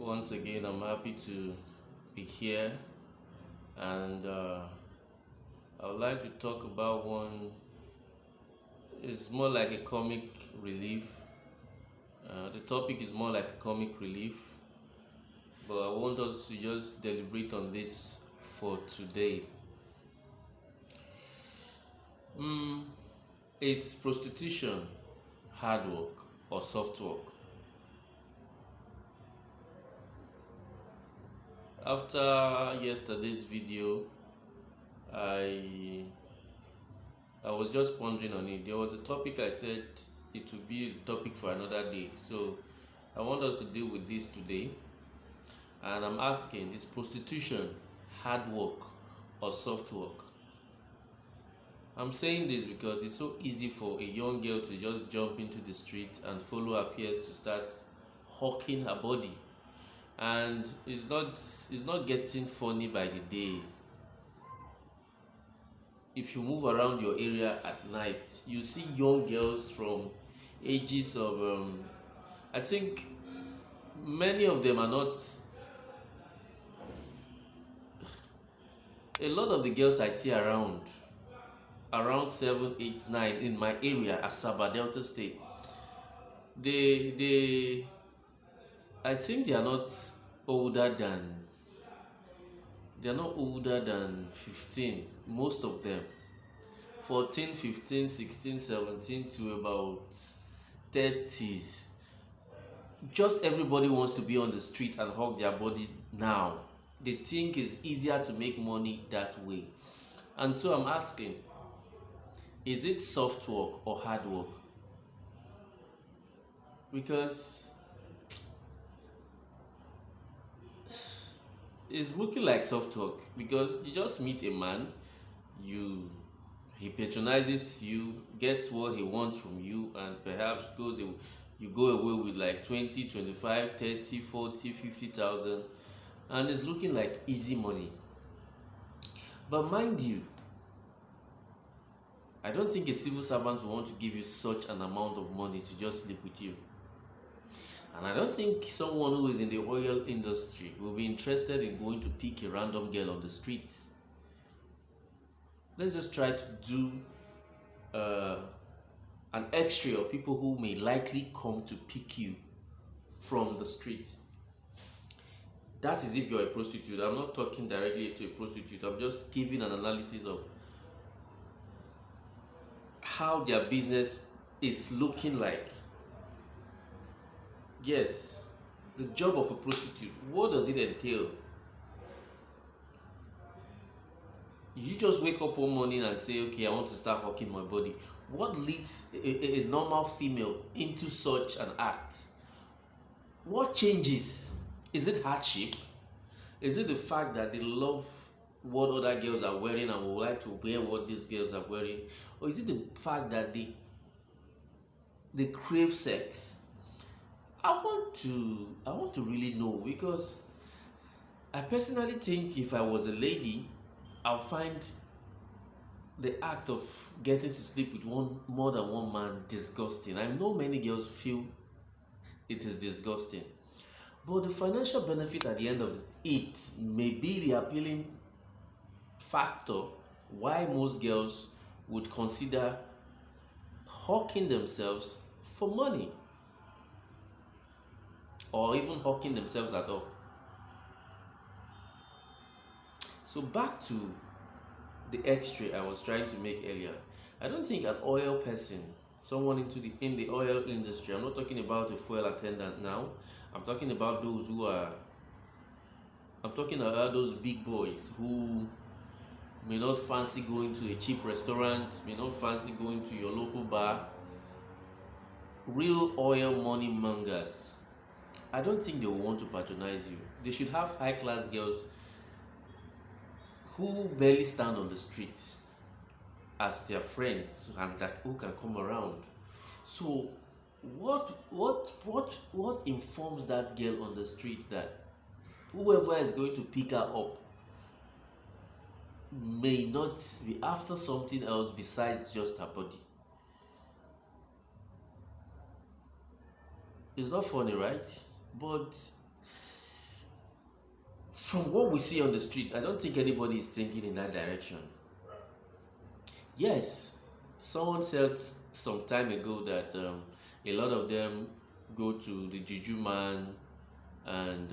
Once again, I'm happy to be here, and I would like to talk about one. It's more like a comic relief. The topic is more like a comic relief, but I want us to just deliberate on this for today. Mm, it's prostitution, hard work, or soft work. After yesterday's video, I I was just pondering on it. There was a topic I said it would be a topic for another day. So I want us to deal with this today. And I'm asking, is prostitution hard work or soft work? I'm saying this because it's so easy for a young girl to just jump into the street and follow her peers to start hawking her body. And it's not getting funny by the day. If you move around your area at night, you see young girls from ages of I think many of them are not. A lot of the girls I see around 7, 8, 9 in my area, Asaba Delta State, they I think older than they are not older than 15, most of them. 14, 15, 16, 17 to about 30s. Just everybody wants to be on the street and hug their body now. They think it's easier to make money that way. And so I'm asking, is it soft work or hard work? Because it's looking like soft work, because you just meet a man, you he patronizes you, gets what he wants from you, and perhaps you go away with like 20, 25, 30, 40, 50,000, and it's looking like easy money. But mind you, I don't think a civil servant will want to give you such an amount of money to just sleep with you. And I don't think someone who is in the oil industry will be interested in going to pick a random girl on the street. Let's just try to do uh, an x-ray of people who may likely come to pick you from the street. That is if you're a prostitute. I'm not talking directly to a prostitute. I'm just giving an analysis of how their business is looking like. Yes, the job of a prostitute, what does it entail? You just wake up one morning and say, okay, I want to start hawking my body. What leads a normal female into such an act? What changes? Is it hardship? Is it the fact that they love what other girls are wearing and would like to wear what these girls are wearing? Or is it the fact that they crave sex? I want to really know, because I personally think if I was a lady, I'll find the act of getting to sleep with more than one man disgusting. I know many girls feel it is disgusting, but the financial benefit at the end of it may be the appealing factor why most girls would consider hawking themselves for money, or even hawking themselves at all. So back to the x-ray I was trying to make earlier. I don't think an oil person, someone in the oil industry, I'm not talking about a fuel attendant now. I'm talking about those big boys who may not fancy going to a cheap restaurant, may not fancy going to your local bar. Real oil money mongers, I don't think they will want to patronize you. They should have high class girls who barely stand on the street as their friends and that who can come around. So what informs that girl on the street that whoever is going to pick her up may not be after something else besides just her body? It's not funny, right? But From what we see on the street, I don't think anybody is thinking in that direction. Yes, someone said some time ago that a lot of them go to the juju man and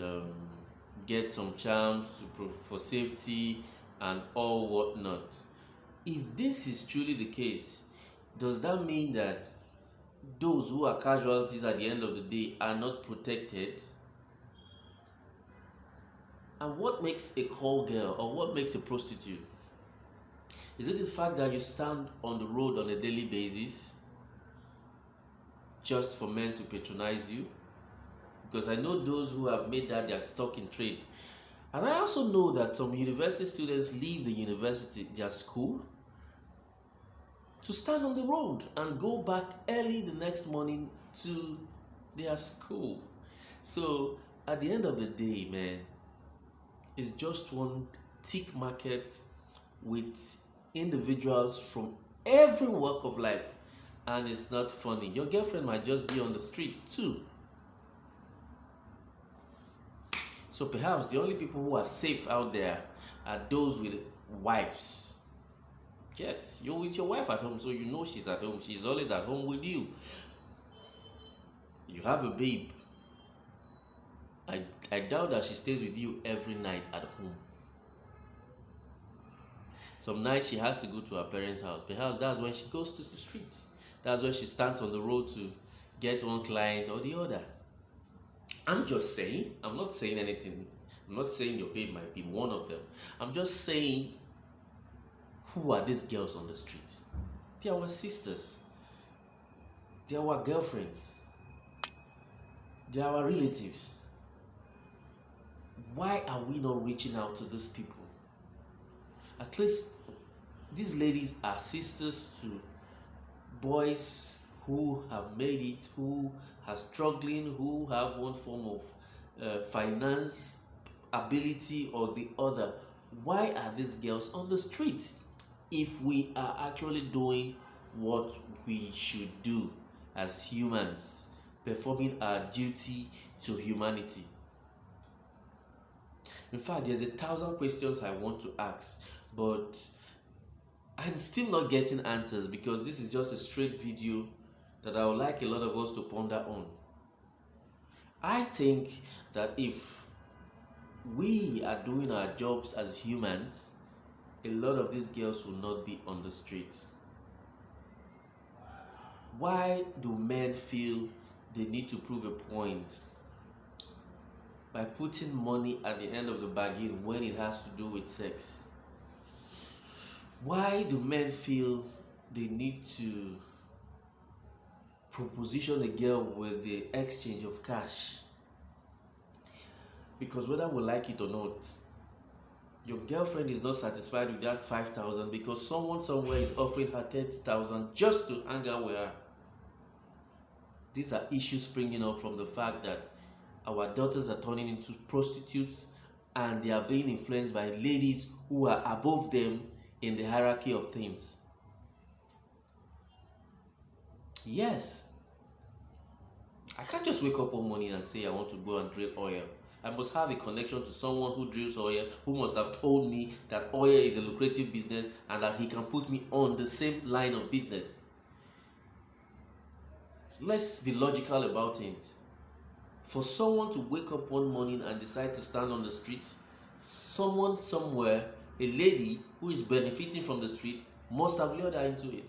get some charms for safety and all whatnot. If this is truly the case, does that mean that those who are casualties at the end of the day are not protected? And what makes a call girl or what makes a prostitute? Is it the fact that you stand on the road on a daily basis just for men to patronize you? Because I know those who have made that their stock in trade. And I also know that some university students leave the university, their school, to stand on the road and go back early the next morning to their school. So at the end of the day, man, it's just one thick market with individuals from every walk of life. And it's not funny. Your girlfriend might just be on the street too. So perhaps the only people who are safe out there are those with wives. Yes, you're with your wife at home, so you know she's at home. She's always at home with you. You have a babe. I doubt that she stays with you every night at home. Some nights she has to go to her parents' house. Perhaps that's when she goes to the street. That's when she stands on the road to get one client or the other. I'm just saying, I'm not saying anything. I'm not saying your babe might be one of them. I'm just saying, who are these girls on the street? They are our sisters. They are our girlfriends. They are our relatives. Why are we not reaching out to these people? At least these ladies are sisters to boys who have made it, who are struggling, who have one form of finance ability or the other. Why are these girls on the street if we are actually doing what we should do as humans, performing our duty to humanity? In fact, there's 1,000 questions I want to ask, but I'm still not getting answers because this is just a straight video that I would like a lot of us to ponder on. I think that if we are doing our jobs as humans, a lot of these girls will not be on the street. Why do men feel they need to prove a point by putting money at the end of the bargain when it has to do with sex? Why do men feel they need to proposition a girl with the exchange of cash? Because whether we like it or not, your girlfriend is not satisfied with that 5,000 because someone somewhere is offering her 30,000 just to hang out with her. These are issues springing up from the fact that our daughters are turning into prostitutes and they are being influenced by ladies who are above them in the hierarchy of things. Yes, I can't just wake up one morning and say I want to go and drill oil. I must have a connection to someone who drills oil, who must have told me that oil is a lucrative business and that he can put me on the same line of business. Let's be logical about it. For someone to wake up one morning and decide to stand on the street, someone somewhere, a lady who is benefiting from the street, must have lured her into it.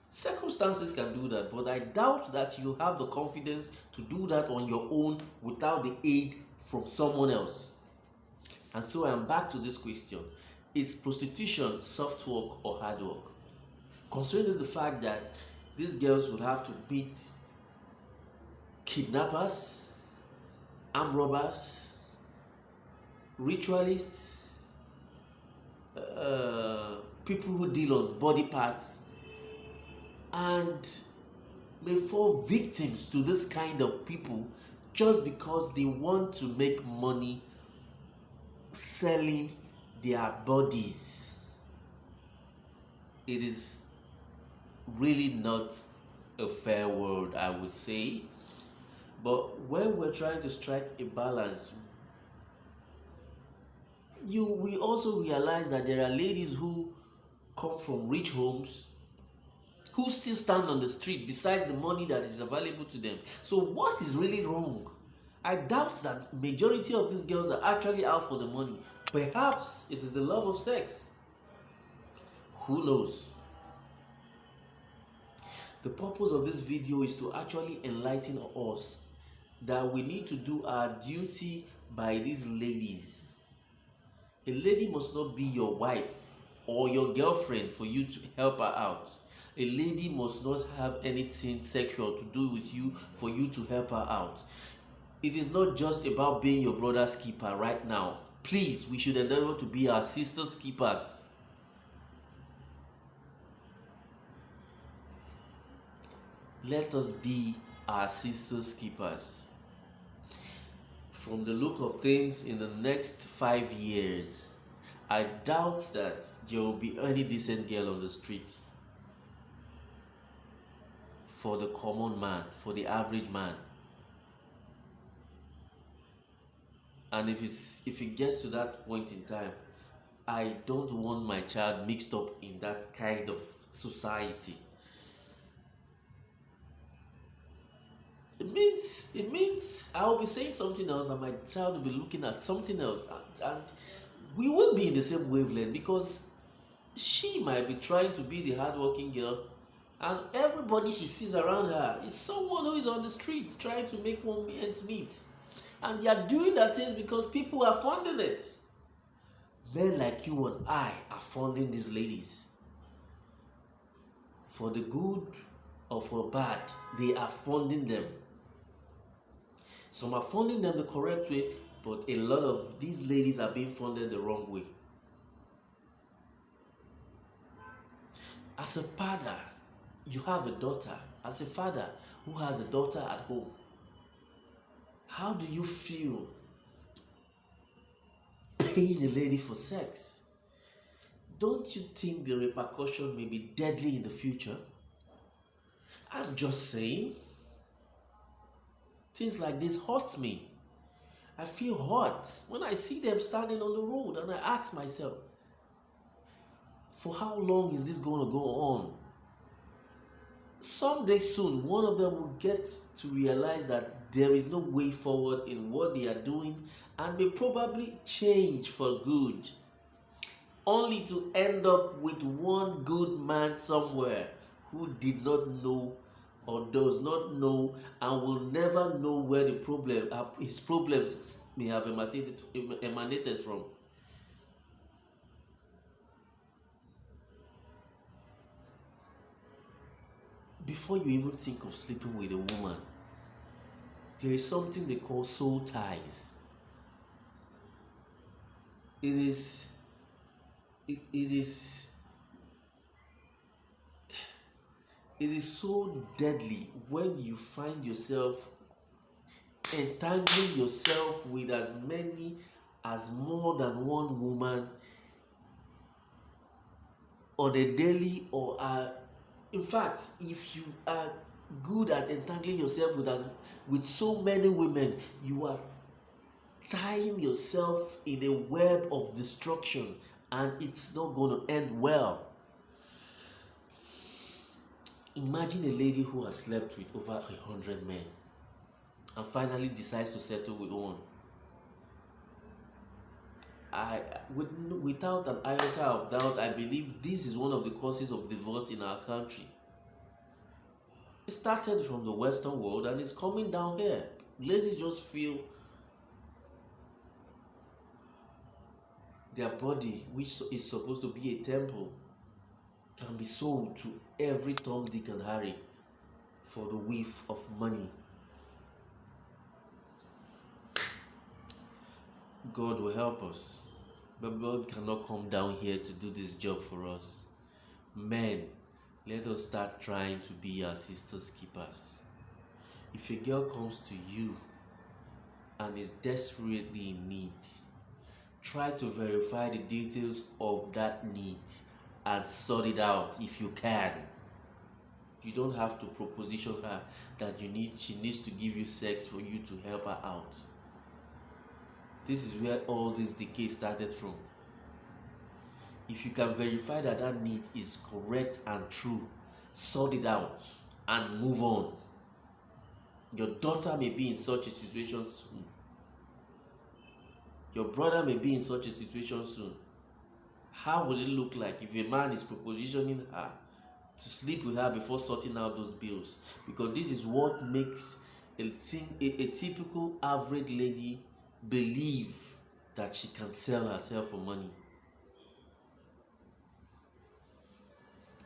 Circumstances can do that, but I doubt that you have the confidence to do that on your own without the aid from someone else. And so I am back to this question. Is prostitution soft work or hard work? Considering the fact that these girls would have to beat kidnappers, armed robbers, ritualists, people who deal on body parts, and may fall victims to this kind of people just because they want to make money selling their bodies. It is really not a fair world, I would say. But when we're trying to strike a balance, we also realize that there are ladies who come from rich homes who still stand on the street besides the money that is available to them. So what is really wrong? I doubt that majority of these girls are actually out for the money. Perhaps it is the love of sex. Who knows? The purpose of this video is to actually enlighten us that we need to do our duty by these ladies. A lady must not be your wife or your girlfriend for you to help her out. A lady must not have anything sexual to do with you for you to help her out. It is not just about being your brother's keeper right now. Please, we should endeavor to be our sister's keepers. Let us be our sister's keepers. From the look of things, in the next 5 years, I doubt that there will be any decent girl on the street. For the common man, for the average man. And if it gets to that point in time, I don't want my child mixed up in that kind of society. It means I'll be saying something else and my child will be looking at something else, and we won't be in the same wavelength, because she might be trying to be the hardworking girl, and everybody she sees around her is someone who is on the street trying to make one ends meet, and they are doing that things because people are funding it. Men like you and I are funding these ladies. For the good or for bad, they are funding them. Some are funding them the correct way, but a lot of these ladies are being funded the wrong way. As a father, you have a daughter. As a father who has a daughter at home, how do you feel paying a lady for sex? Don't you think the repercussion may be deadly in the future? I'm just saying. Things like this hurt me. I feel hurt when I see them standing on the road, and I ask myself, for how long is this going to go on? Someday soon, one of them will get to realize that there is no way forward in what they are doing, and may probably change for good, only to end up with one good man somewhere who did not know or does not know and will never know where his problems may have emanated from. Before you even think of sleeping with a woman, there is something they call soul ties. It is so deadly when you find yourself entangling yourself with as more than one woman on a daily or in fact, if you are good at entangling yourself with so many women, you are tying yourself in a web of destruction, and it's not going to end well. Imagine a lady who has slept with over 100 men and finally decides to settle with one. Without an iota of doubt, I believe this is one of the causes of divorce in our country. It started from the Western world and it's coming down here. Ladies just feel their body, which is supposed to be a temple, can be sold to every Tom, Dick, and Harry for the whiff of money. God will help us, but God cannot come down here to do this job for us. Men, let us start trying to be our sister's keepers. If a girl comes to you and is desperately in need, try to verify the details of that need and sort it out if you can. You don't have to proposition her that she needs to give you sex for you to help her out. This is where all this decay started from. If you can verify that that need is correct and true, sort it out and move on. Your daughter may be in such a situation soon. Your brother may be in such a situation soon. How will it look like if a man is propositioning her to sleep with her before sorting out those bills? Because this is what makes a typical average lady believe that she can sell herself for money.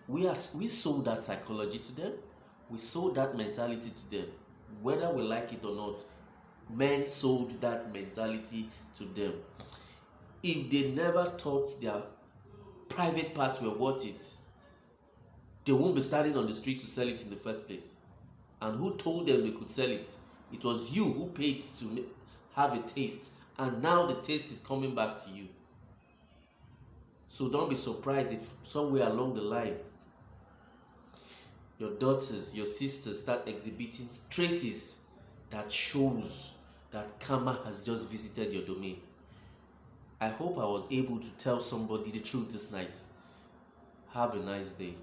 We sold that psychology to them. We sold that mentality to them. Whether we like it or not, men sold that mentality to them. If they never thought their private parts were worth it, they won't be standing on the street to sell it in the first place. And who told them they could sell it? It was you who paid to have a taste, and now the taste is coming back to you. So don't be surprised if somewhere along the line your daughters, your sisters start exhibiting traces that shows that karma has just visited your domain. I hope I was able to tell somebody the truth this night. Have a nice day.